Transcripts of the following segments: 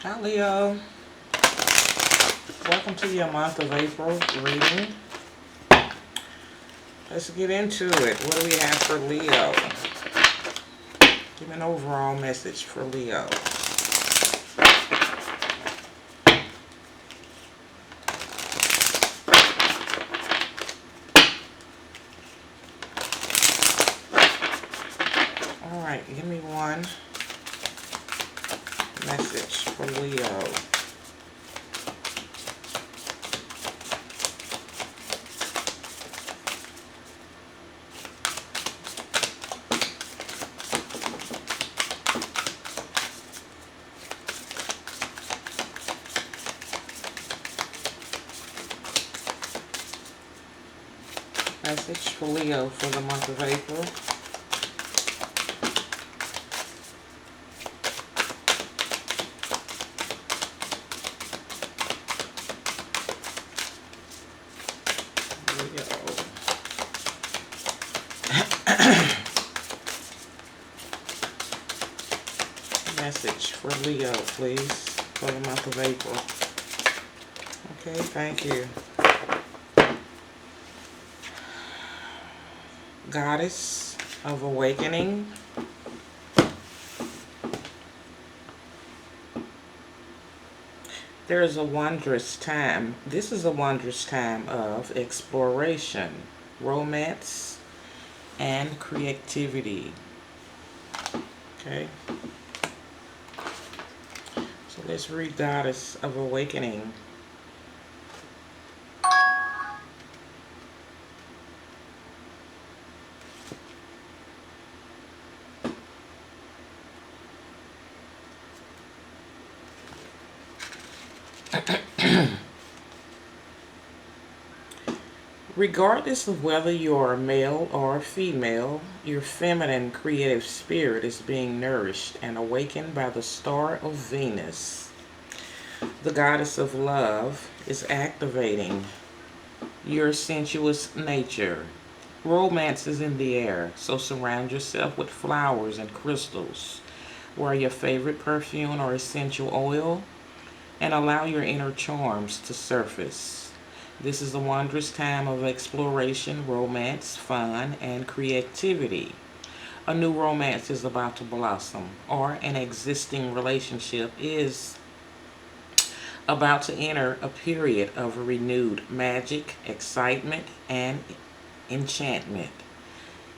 Hi Leo, welcome to your month of April reading. Let's get into it. What do we have for Leo? Give me an overall message for Leo. Alright, give me one message for Leo. Message for Leo for the month of April. Message for Leo, please, for the month of April. Okay, thank you. Goddess of Awakening. There is a wondrous time. This is a wondrous time of exploration, romance, and creativity. Okay. So let's read Goddess of Awakening. Regardless of whether you are a male or a female, your feminine creative spirit is being nourished and awakened by the star of Venus. The goddess of love is activating your sensuous nature. Romance is in the air, so surround yourself with flowers and crystals. Wear your favorite perfume or essential oil and allow your inner charms to surface. This is a wondrous time of exploration, romance, fun, and creativity. A new romance is about to blossom, or an existing relationship is about to enter a period of renewed magic, excitement, and enchantment.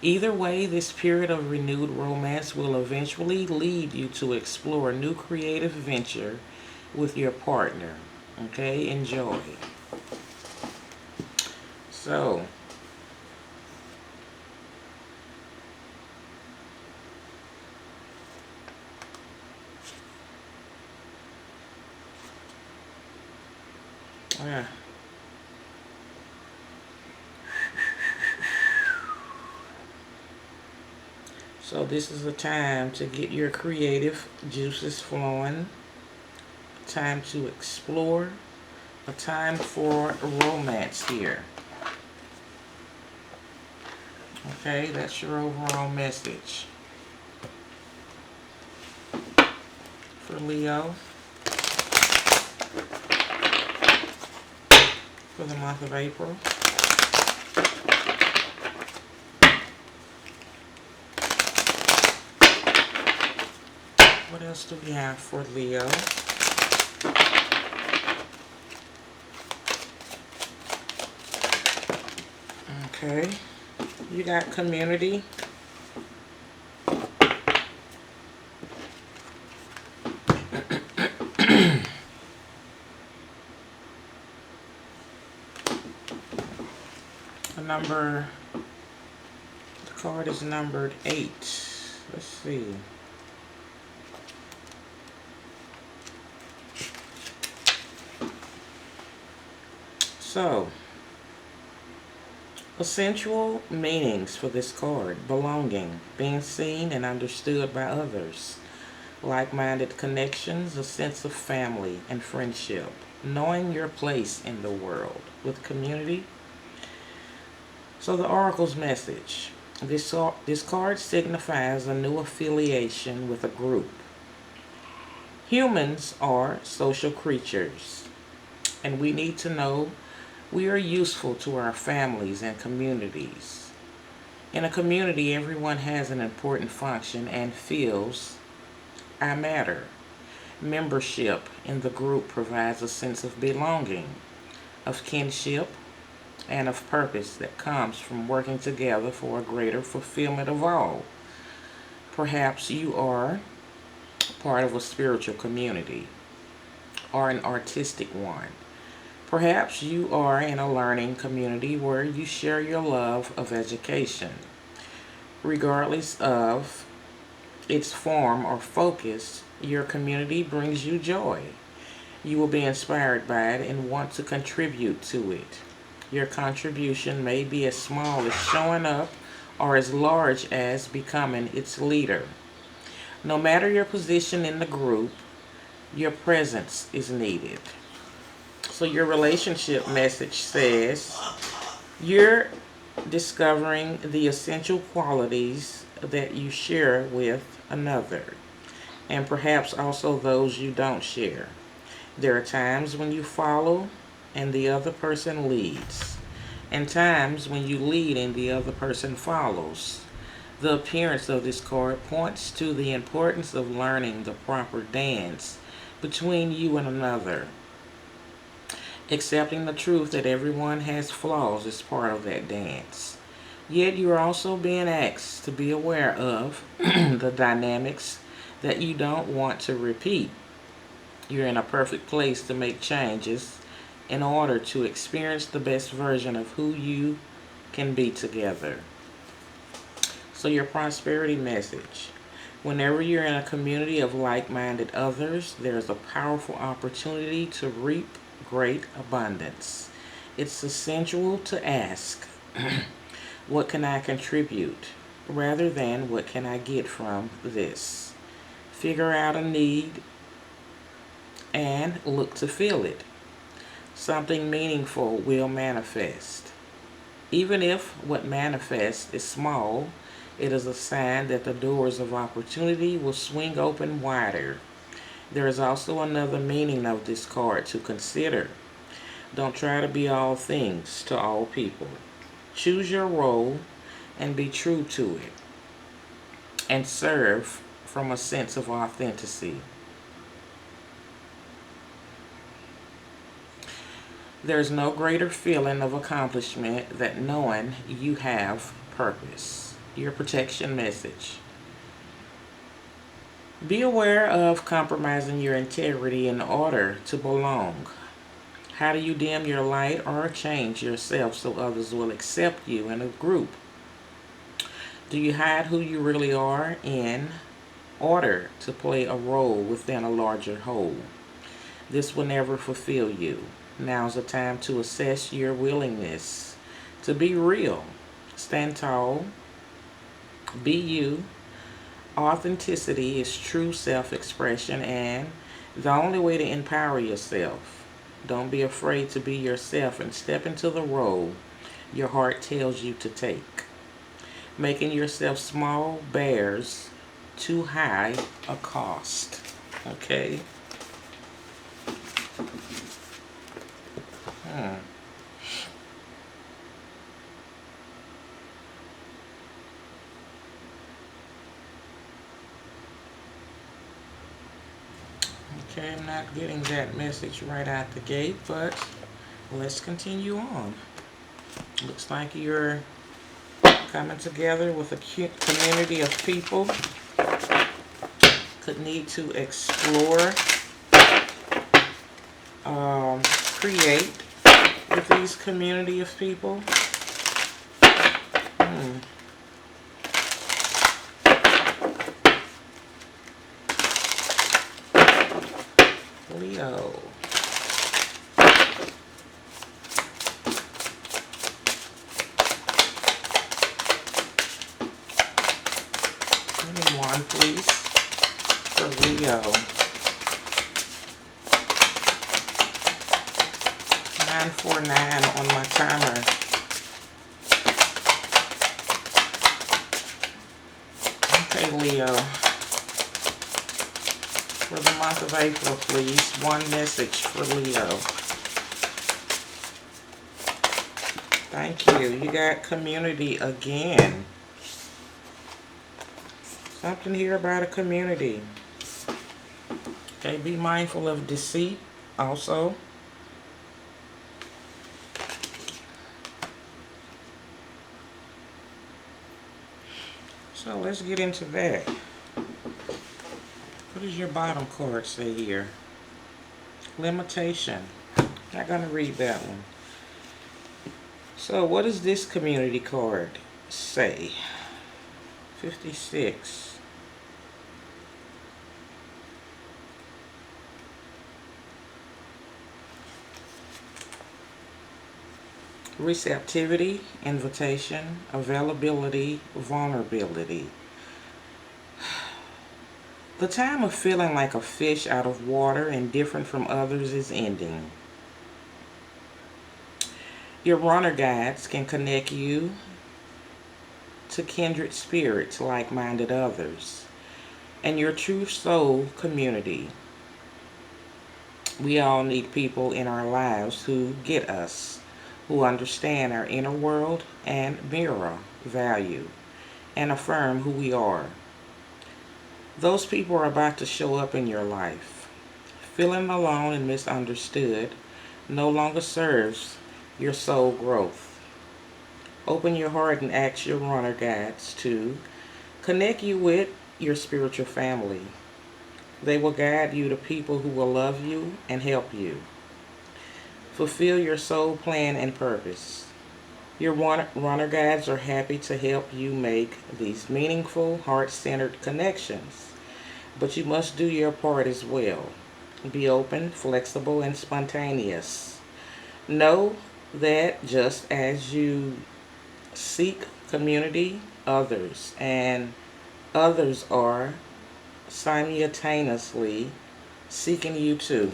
Either way, this period of renewed romance will eventually lead you to explore a new creative venture with your partner. Okay, enjoy. So, yeah. So this is a time to get your creative juices flowing, a time to explore, a time for romance here. Okay, that's your overall message for Leo for the month of April. What else do we have for Leo? Okay, you got community. The card is numbered 8. Let's see. So, essential meanings for this card: belonging, being seen and understood by others, like-minded connections, a sense of family and friendship, knowing your place in the world with community. So the Oracle's message. This card signifies a new affiliation with a group. Humans are social creatures, and we need to know we are useful to our families and communities. In a community, everyone has an important function and feels I matter. Membership in the group provides a sense of belonging, of kinship, and of purpose that comes from working together for a greater fulfillment of all. Perhaps you are part of a spiritual community or an artistic one. Perhaps you are in a learning community where you share your love of education. Regardless of its form or focus, your community brings you joy. You will be inspired by it and want to contribute to it. Your contribution may be as small as showing up or as large as becoming its leader. No matter your position in the group, your presence is needed. So your relationship message says you're discovering the essential qualities that you share with another, and perhaps also those you don't share. There are times when you follow and the other person leads, and times when you lead and the other person follows. The appearance of this card points to the importance of learning the proper dance between you and another. Accepting the truth that everyone has flaws is part of that dance. Yet you are also being asked to be aware of the dynamics that you don't want to repeat. You're in a perfect place to make changes in order to experience the best version of who you can be together. So, your prosperity message. Whenever you're in a community of like minded others, there's a powerful opportunity to reap great abundance. It's essential to ask, what can I contribute? Rather than what can I get from this? Figure out a need and look to fill it. Something meaningful will manifest. Even if what manifests is small, it is a sign that the doors of opportunity will swing open wider. There is also another meaning of this card to consider. Don't try to be all things to all people. Choose your role and be true to it, and serve from a sense of authenticity. There's no greater feeling of accomplishment than knowing you have purpose. Your protection message. Be aware of compromising your integrity in order to belong. How do you dim your light or change yourself so others will accept you in a group? Do you hide who you really are in order to play a role within a larger whole? This will never fulfill you. Now's the time to assess your willingness to be real. Stand tall. Be you. Authenticity is true self-expression and the only way to empower yourself. Don't be afraid to be yourself and step into the role your heart tells you to take. Making yourself small bears too high a cost. Okay? Okay, I'm not getting that message right out the gate, but let's continue on. Looks like you're coming together with a community of people. Could need to explore, create with these community of people. Leo. Give me one, please, for Leo. 949 on my timer. Okay, Leo. For the month of April, please. One message for Leo. Thank you. You got community again. Something here about a community. Okay, be mindful of deceit also. So let's get into that. What does your bottom card say here? Limitation. Not going to read that one. So what does this community card say? 56. Receptivity, invitation, availability, vulnerability. The time of feeling like a fish out of water and different from others is ending. Your runner guides can connect you to kindred spirits, like-minded others, and your true soul community. We all need people in our lives who get us, who understand our inner world and mirror, value, and affirm who we are. Those people are about to show up in your life. Feeling alone and misunderstood no longer serves your soul growth. Open your heart and ask your runner guides to connect you with your spiritual family. They will guide you to people who will love you and help you. Fulfill your soul plan and purpose. Your runner guides are happy to help you make these meaningful, heart-centered connections. But you must do your part as well. Be open, flexible, and spontaneous. Know that just as you seek community, others are simultaneously seeking you too.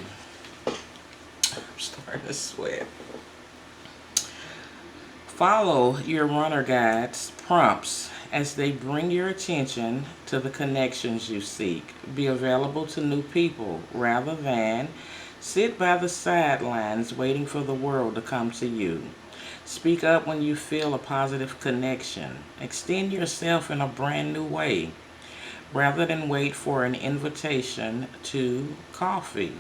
I'm starting to sweat. Follow your runner guides' prompts as they bring your attention to the connections you seek. Be available to new people rather than sit by the sidelines waiting for the world to come to you. Speak up when you feel a positive connection. Extend yourself in a brand new way rather than wait for an invitation to coffee.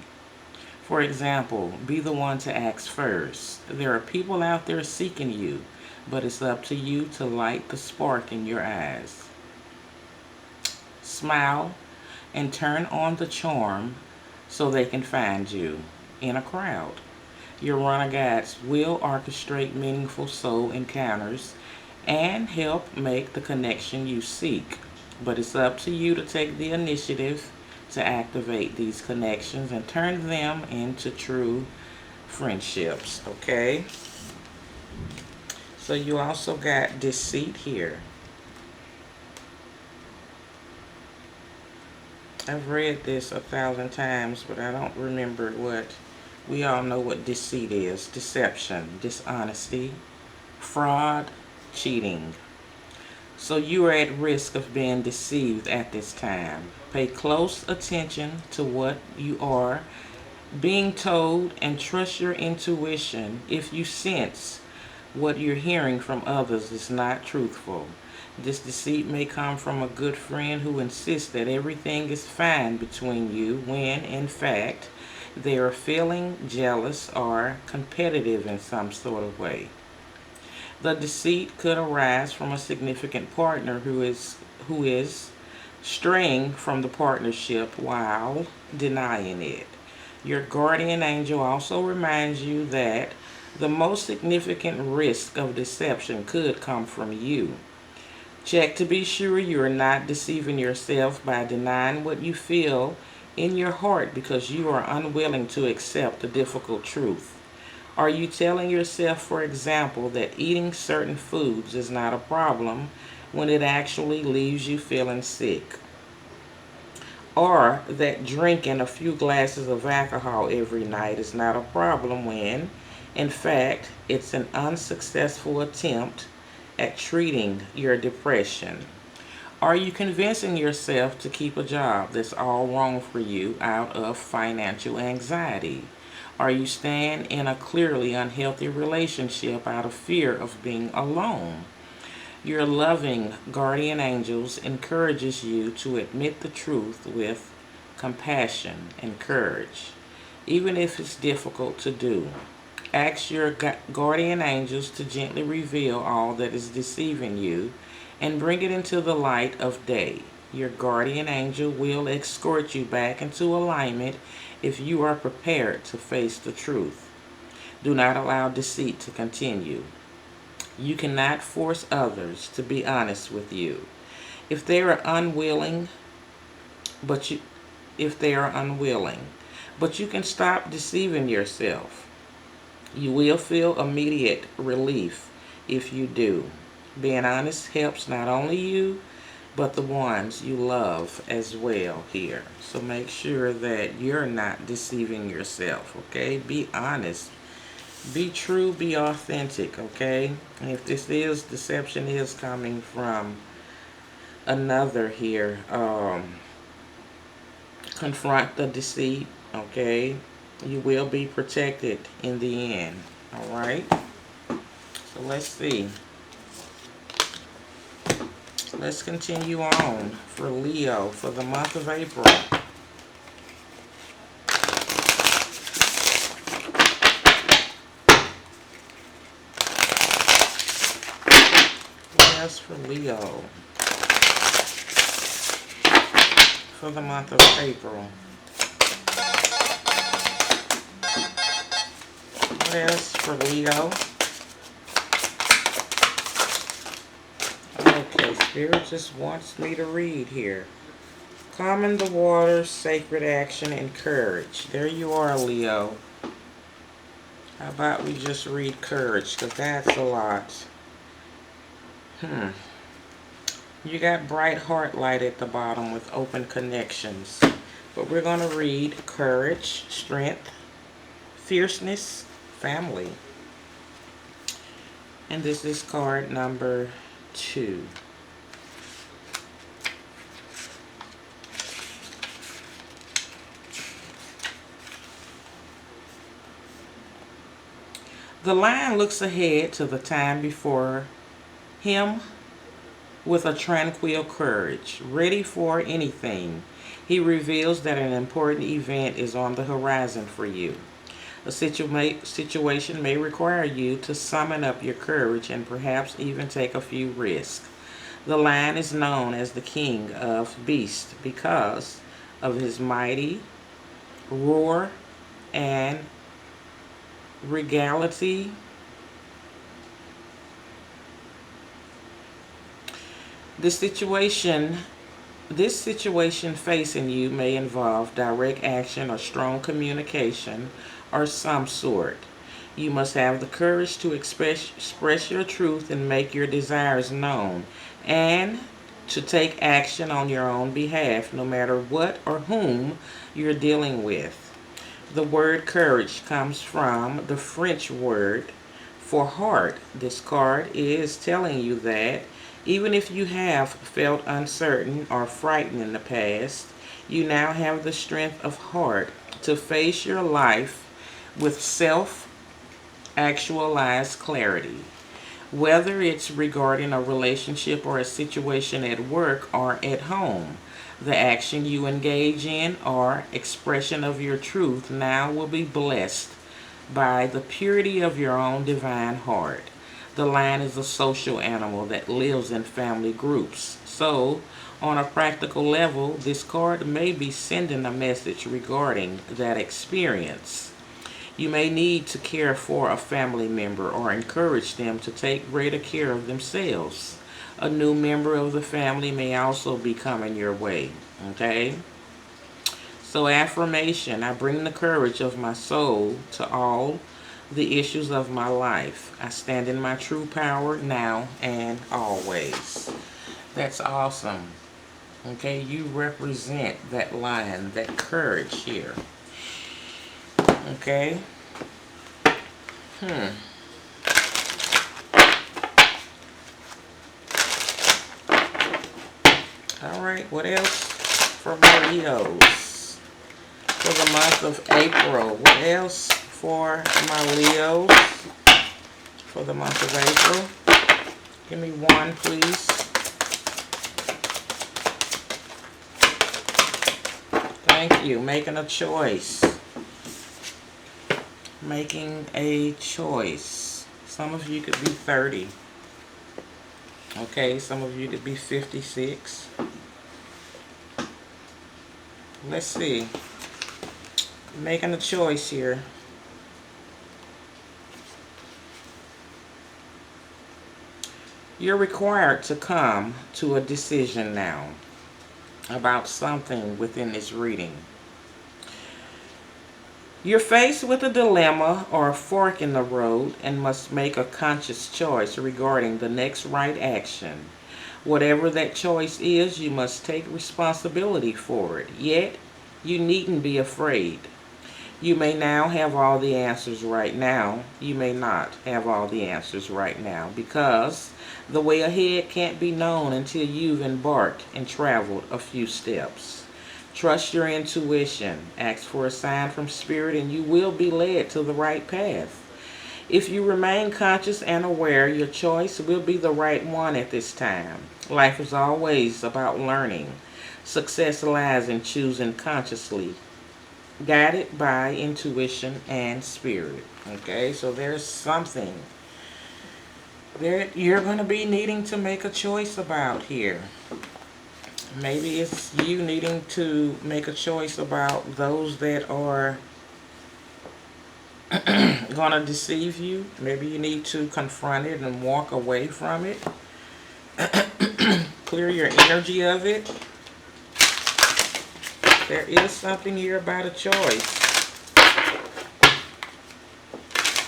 For example, be the one to ask first. There are people out there seeking you, but it's up to you to light the spark in your eyes. Smile and turn on the charm so they can find you in a crowd. Your runner guides will orchestrate meaningful soul encounters and help make the connection you seek. But it's up to you to take the initiative to activate these connections and turn them into true friendships, okay? So you also got deceit here. I've read this 1,000 times, but I don't remember what. We all know what deceit is. Deception, dishonesty, fraud, cheating. So you are at risk of being deceived at this time. Pay close attention to what you are being told and trust your intuition if you sense what you're hearing from others is not truthful. This deceit may come from a good friend who insists that everything is fine between you when, in fact, they are feeling jealous or competitive in some sort of way. The deceit could arise from a significant partner who is straying from the partnership while denying it. Your guardian angel also reminds you that the most significant risk of deception could come from you. Check to be sure you are not deceiving yourself by denying what you feel in your heart because you are unwilling to accept the difficult truth. Are you telling yourself, for example, that eating certain foods is not a problem when it actually leaves you feeling sick? Or that drinking a few glasses of alcohol every night is not a problem when, in fact, it's an unsuccessful attempt at treating your depression? Are you convincing yourself to keep a job that's all wrong for you out of financial anxiety? Are you staying in a clearly unhealthy relationship out of fear of being alone? Your loving guardian angels encourages you to admit the truth with compassion and courage, even if it's difficult to do. Ask your guardian angels to gently reveal all that is deceiving you and bring it into the light of day. Your guardian angel will escort you back into alignment if you are prepared to face the truth. Do not allow deceit to continue. You cannot force others to be honest with you. If they are unwilling, but you if they are unwilling, but you can stop deceiving yourself. You will feel immediate relief if you do. Being honest helps not only you, but the ones you love as well here. So make sure that you're not deceiving yourself, okay? Be honest. Be true, be authentic, okay? And if this is deception is coming from another here, confront the deceit, okay? You will be protected in the end, all right? So let's see. Let's continue on for Leo for the month of April. Yes, for Leo for the month of April. What else for Leo? Okay, Spirit just wants me to read here. Calm in the water, sacred action, and courage. There you are, Leo. How about we just read courage, because that's a lot. You got bright heart light at the bottom with open connections. But we're going to read courage, strength, fierceness, family. And this is card number 2. The lion looks ahead to the time before him with a tranquil courage, ready for anything. He reveals that an important event is on the horizon for you. A situation may require you to summon up your courage and perhaps even take a few risks. The lion is known as the king of beasts because of his mighty roar and regality. This situation facing you may involve direct action or strong communication or some sort. You must have the courage to express your truth and make your desires known, and to take action on your own behalf, no matter what or whom you're dealing with. The word courage comes from the French word for heart. This card is telling you that even if you have felt uncertain or frightened in the past, you now have the strength of heart to face your life with self-actualized clarity. Whether it's regarding a relationship or a situation at work or at home, the action you engage in or expression of your truth now will be blessed by the purity of your own divine heart. The lion is a social animal that lives in family groups. So, on a practical level, this card may be sending a message regarding that experience. You may need to care for a family member or encourage them to take greater care of themselves. A new member of the family may also be coming your way. Okay? So, affirmation: I bring the courage of my soul to all the issues of my life. I stand in my true power now and always. That's awesome. Okay, you represent that lion, that courage here. Okay. All right, what else for my Leos for the month of April? What else for my Leos for the month of April? Give me one, please. Thank you. Making a choice. Making a choice. Some of you could be 30. Okay, some of you could be 56. Let's see. Making a choice here. You're required to come to a decision now about something within this reading. You're faced with a dilemma or a fork in the road and must make a conscious choice regarding the next right action. Whatever that choice is, you must take responsibility for it. Yet, you needn't be afraid. You may now have all the answers right now. You may not have all the answers right now because the way ahead can't be known until you've embarked and traveled a few steps. Trust your intuition. Ask for a sign from Spirit and you will be led to the right path. If you remain conscious and aware, your choice will be the right one at this time. Life is always about learning. Success lies in choosing consciously, guided by intuition and spirit. Okay, so there's something that you're going to be needing to make a choice about here. Maybe it's you needing to make a choice about those that are going to deceive you. Maybe you need to confront it and walk away from it. Clear your energy of it. There is something here about a choice.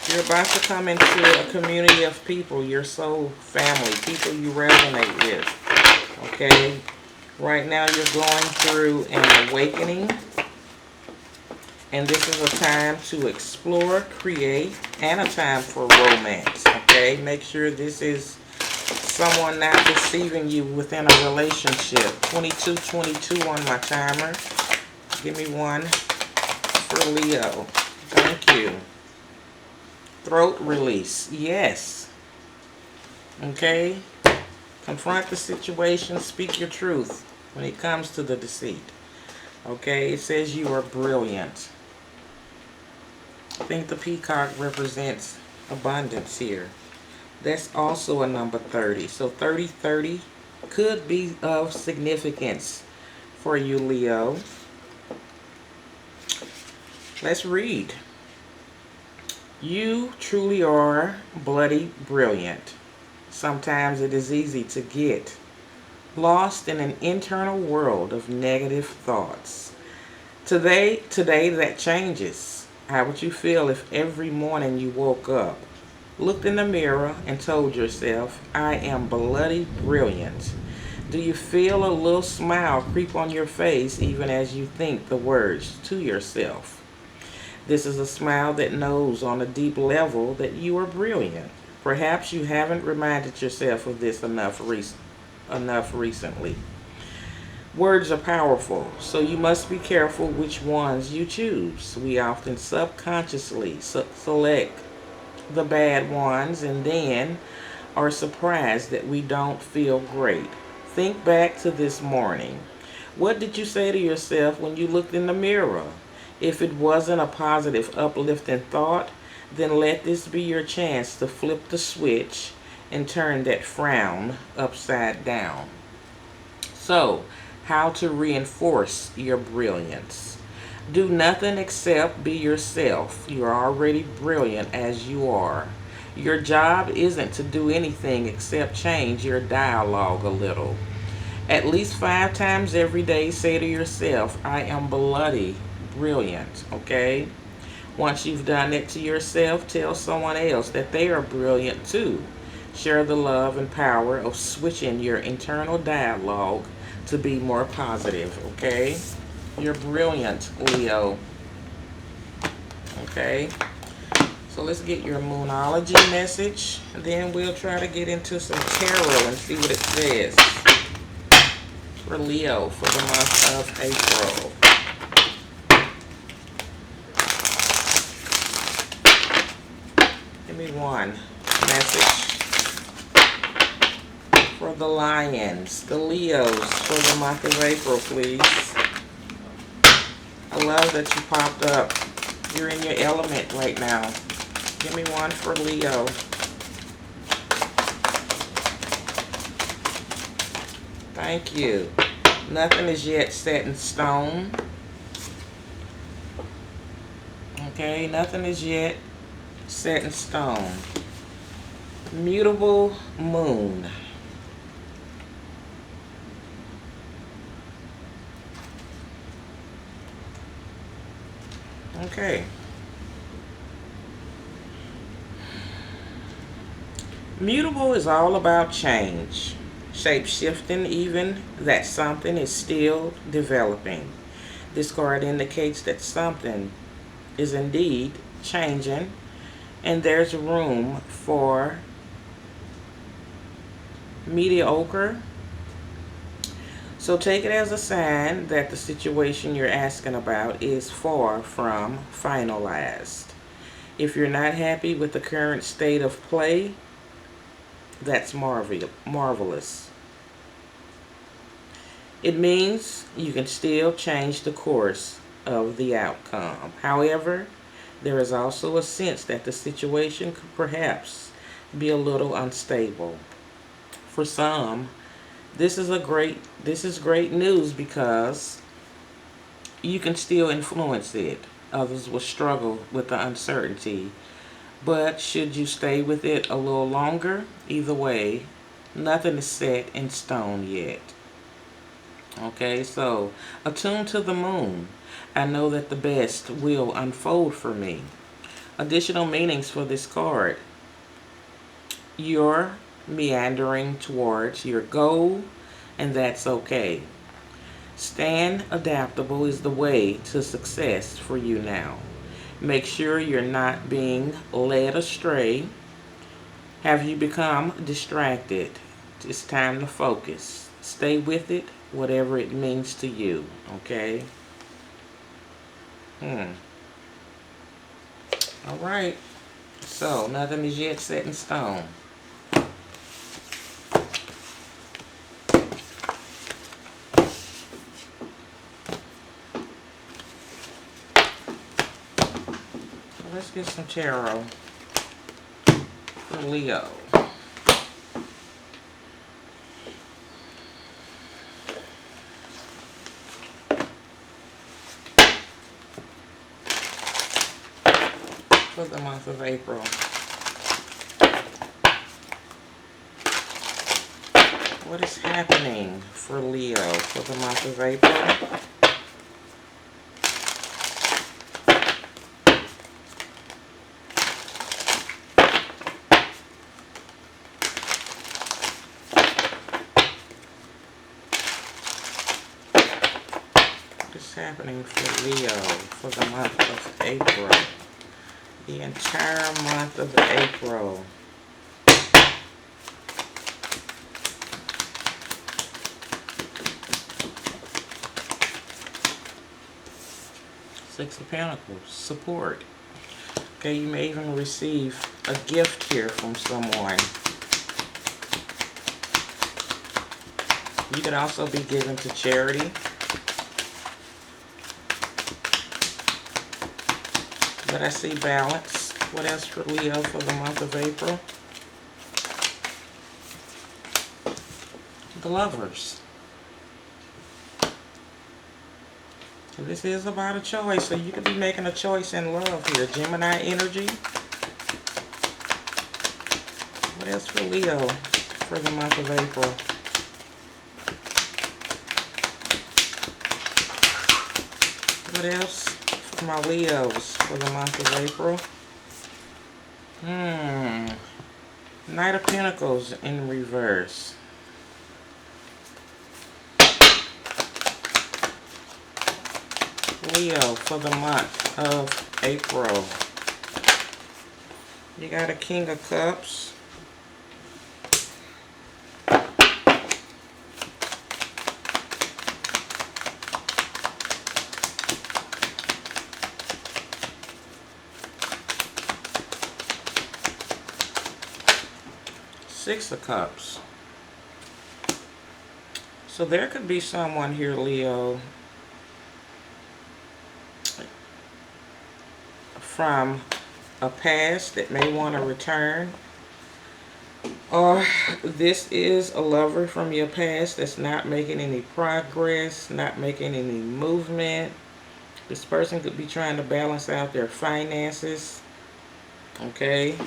You're about to come into a community of people, your soul family, people you resonate with. Okay? Right now you're going through an awakening. And this is a time to explore, create, and a time for romance. Okay? Make sure this is someone not deceiving you within a relationship. 2222 on my timer. Give me one for Leo. Thank you. Throat release. Yes. Okay? Confront the situation. Speak your truth when it comes to the deceit. Okay? It says you are brilliant. I think the peacock represents abundance here. That's also a number 30. So 3030 could be of significance for you, Leo. Let's read. You truly are bloody brilliant. Sometimes it is easy to get lost in an internal world of negative thoughts. Today that changes. How would you feel if every morning you woke up, looked in the mirror, and told yourself, I am bloody brilliant? Do you feel a little smile creep on your face even as you think the words to yourself? This is a smile that knows on a deep level that you are brilliant. Perhaps you haven't reminded yourself of this enough recently. Words are powerful, so you must be careful which ones you choose. We often subconsciously select the bad ones and then are surprised that we don't feel great. Think back to this morning. What did you say to yourself when you looked in the mirror? If it wasn't a positive, uplifting thought, then let this be your chance to flip the switch and turn that frown upside down. So, how to reinforce your brilliance. Do nothing except be yourself. You're already brilliant as you are. Your job isn't to do anything except change your dialogue a little. At least 5 times every day, say to yourself, I am bloody brilliant, okay? Once you've done it to yourself, tell someone else that they are brilliant too. Share the love and power of switching your internal dialogue to be more positive, okay? You're brilliant, Leo. Okay? So let's get your Moonology message. And then we'll try to get into some tarot and see what it says. for Leo for the month of April. Give me one message for the Lions, the Leos for the month of April, please. I love that you popped up. You're in your element right now. Give me one for Leo. Thank you. Nothing is yet set in stone. Okay, nothing is yet set in stone. Mutable moon. Okay. Mutable is all about change. Shape-shifting, even that something is still developing. This card indicates that something is indeed changing, and there's room for mediocre. So take it as a sign that the situation you're asking about is far from finalized. If you're not happy with the current state of play, that's marvelous. It means you can still change the course of the outcome. However, there is also a sense that the situation could perhaps be a little unstable. For some, this is great news because you can still influence it. Others will struggle with the uncertainty. But should you stay with it a little longer? Either way, nothing is set in stone yet. Okay, so attuned to the moon. I know that the best will unfold for me. Additional meanings for this card. You're meandering towards your goal, and that's okay. Stand adaptable is the way to success for you now. Make sure you're not being led astray. Have you become distracted? It's time to focus. Stay with it, whatever it means to you, okay? All right. So, nothing is yet set in stone. Let's get some tarot for Leo. For the month of April. What is happening for Leo for the month of April? What is happening for Leo for the month of April? The entire month of April. Six of Pentacles, support. Okay, you may even receive a gift here from someone. You could also be given to charity. But I see balance. What else for Leo for the month of April? The Lovers. So this is about a choice. So you could be making a choice in love here. Gemini energy. What else for Leo for the month of April? What else for my Leos for the month of April? Knight of Pentacles in reverse. Leo for the month of April. You got a King of Cups. Six of Cups. So there could be someone here, Leo, from a past that may want to return. Or this is a lover from your past that's not making any progress, not making any movement. This person could be trying to balance out their finances. Okay.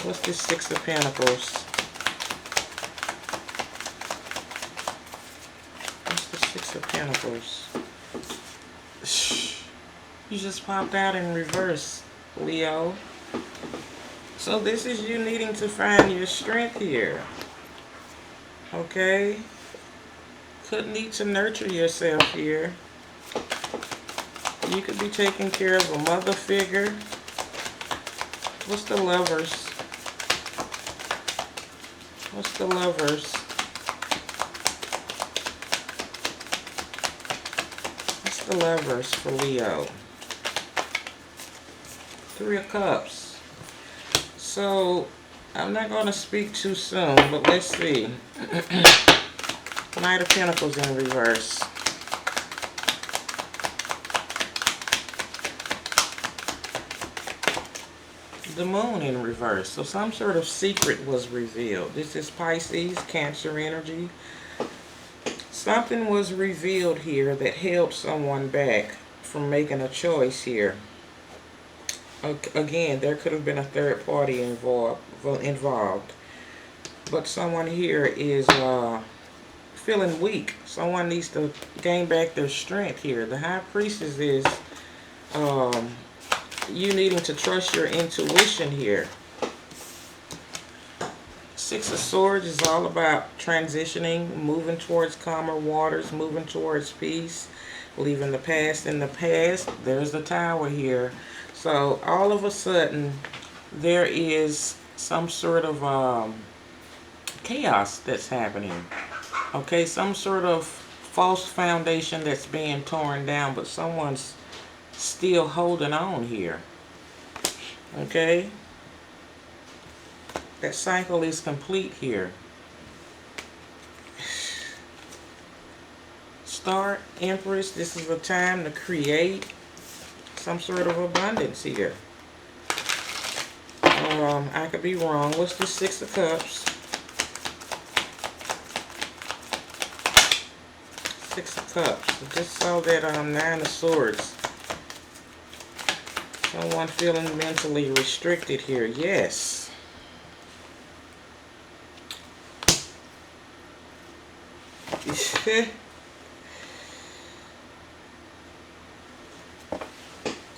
What's this Six of Pentacles? What's the Six of Pentacles? You just popped out in reverse, Leo. So this is you needing to find your strength here. Okay? Could need to nurture yourself here. You could be taking care of a mother figure. What's the Lovers? What's the Lovers? What's the Lovers for Leo? Three of Cups. So, I'm not going to speak too soon, but let's see. Knight of Pentacles in reverse. The Moon in reverse. So some sort of secret was revealed. This is Pisces, Cancer energy. Something was revealed here that held someone back from making a choice here. Again, there could have been a third party involved. But someone here is feeling weak. Someone needs to gain back their strength here. The High Priestess is you needing to trust your intuition here. Six of Swords is all about transitioning, moving towards calmer waters, moving towards peace, leaving the past in the past. There's the Tower here. So all of a sudden, there is some sort of chaos that's happening. Okay, some sort of false foundation that's being torn down, but someone's still holding on here. Okay? That cycle is complete here. Star, Empress, this is a time to create some sort of abundance here. I could be wrong. What's the Six of Cups? Six of Cups. I just saw that Nine of Swords. Someone feeling mentally restricted here. Yes.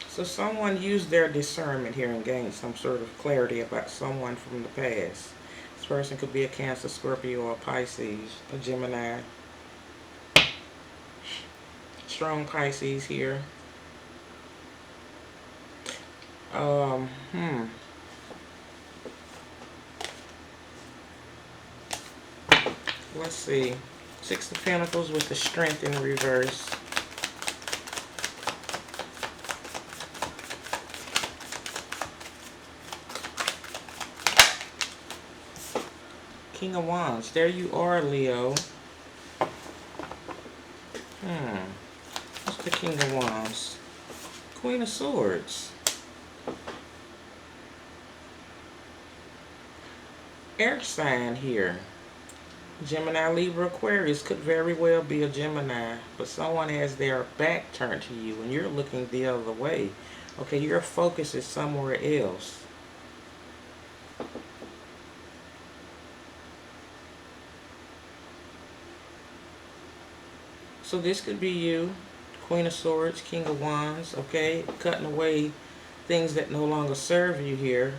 So someone used their discernment here and gained some sort of clarity about someone from the past. This person could be a Cancer, Scorpio, or Pisces, a Gemini. Strong Pisces here. Let's see. Six of Pentacles with the Strength in reverse. King of Wands. There you are, Leo. What's the King of Wands? Queen of Swords. Air sign here. Gemini, Libra, Aquarius could very well be a Gemini, but someone has their back turned to you and you're looking the other way. Okay, your focus is somewhere else. So this could be you, Queen of Swords, King of Wands, okay? Cutting away things that no longer serve you here.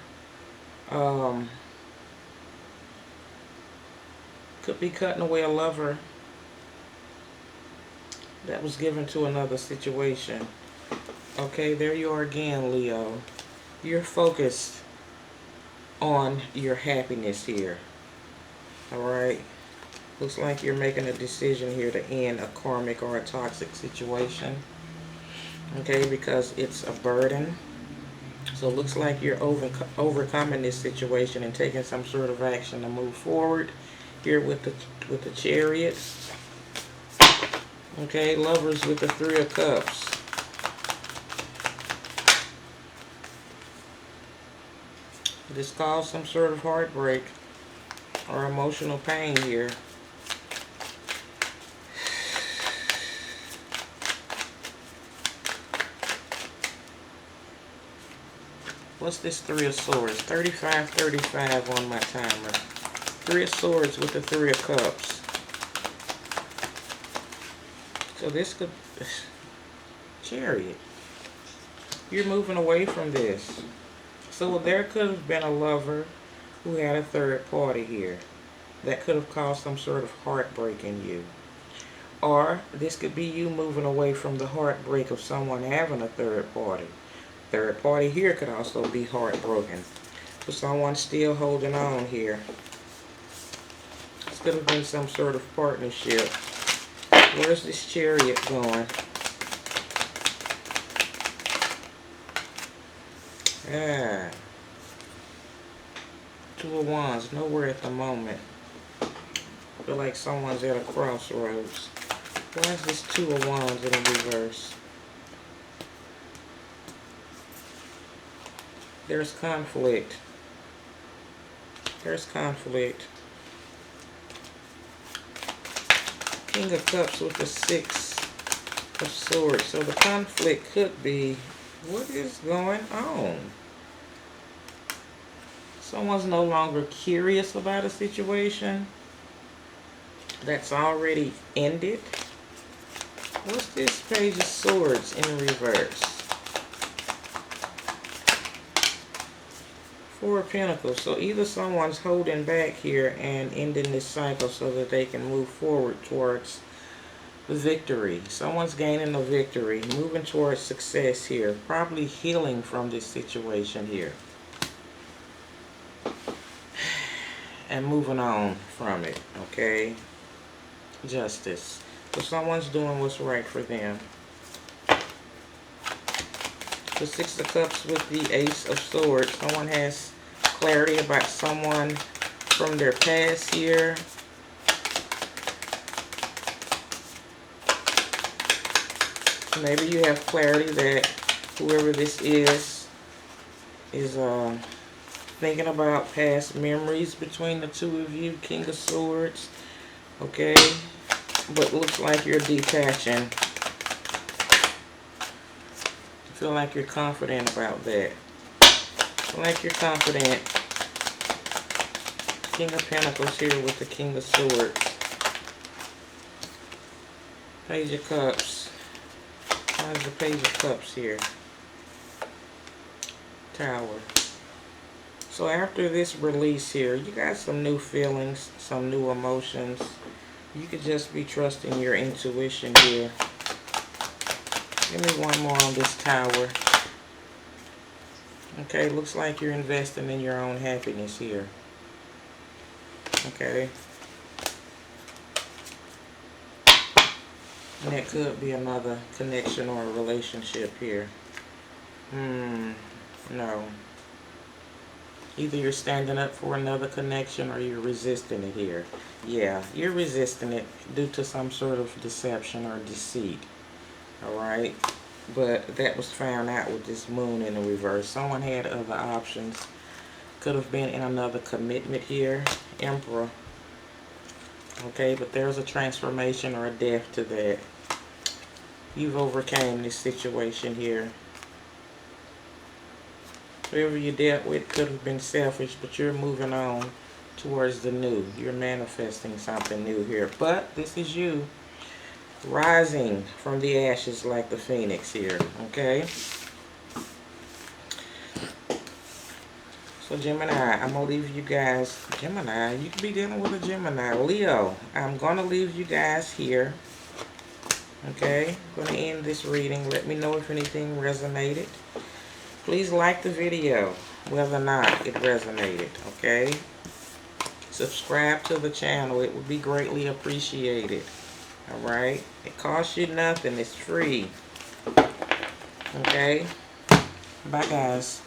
Could be cutting away a lover that was given to another situation. Okay, there you are again, Leo. You're focused on your happiness here. Alright? Looks like you're making a decision here to end a karmic or a toxic situation. Okay, because it's a burden. So it looks like you're overcoming this situation and taking some sort of action to move forward here with the Chariot. Okay, Lovers with the Three of Cups. This caused some sort of heartbreak or emotional pain here. What's this Three of Swords? 35 on my timer. Three of Swords with the Three of Cups. So this could... Chariot. You're moving away from this. So there could have been a lover who had a third party here. That could have caused some sort of heartbreak in you. Or this could be you moving away from the heartbreak of someone having a third party. Third party here could also be heartbroken. So someone's still holding on here. This could have been some sort of partnership. Where's this Chariot going? Ah. Two of Wands, nowhere at the moment. I feel like someone's at a crossroads. Why is this Two of Wands in reverse? There's conflict. There's conflict. King of Cups with the Six of Swords. So the conflict could be, what is going on? Someone's no longer curious about a situation that's already ended. What's this Page of Swords in reverse? Four of Pentacles. So either someone's holding back here and ending this cycle so that they can move forward towards the victory. Someone's gaining a victory, moving towards success here, probably healing from this situation here. And moving on from it, okay? Justice. So someone's doing what's right for them. The Six of Cups with the Ace of Swords. Someone has clarity about someone from their past here. Maybe you have clarity that whoever this is thinking about past memories between the two of you. King of Swords. Okay. But looks like you're detaching. I feel like you're confident about that. I feel like you're confident. King of Pentacles here with the King of Swords. Page of Cups. How's the Page of Cups here? Tower. So after this release here, you got some new feelings, some new emotions. You could just be trusting your intuition here. Give me one more on this Tower. Okay, looks like you're investing in your own happiness here. Okay. And that could be another connection or a relationship here. No. Either you're standing up for another connection or you're resisting it here. Yeah, you're resisting it due to some sort of deception or deceit. Alright? But that was found out with this Moon in the reverse. Someone had other options. Could have been in another commitment here. Emperor. Okay, but there's a transformation or a death to that. You've overcame this situation here. Whoever you dealt with could have been selfish, but you're moving on towards the new. You're manifesting something new here. But this is you rising from the ashes like the phoenix here. Okay? So Gemini, I'm going to leave you guys. Gemini, you could be dealing with a Gemini. Leo, I'm going to leave you guys here. Okay? I'm going to end this reading. Let me know if anything resonated. Please like the video, whether or not it resonated, okay? Subscribe to the channel. It would be greatly appreciated, all right? It costs you nothing. It's free, okay? Bye, guys.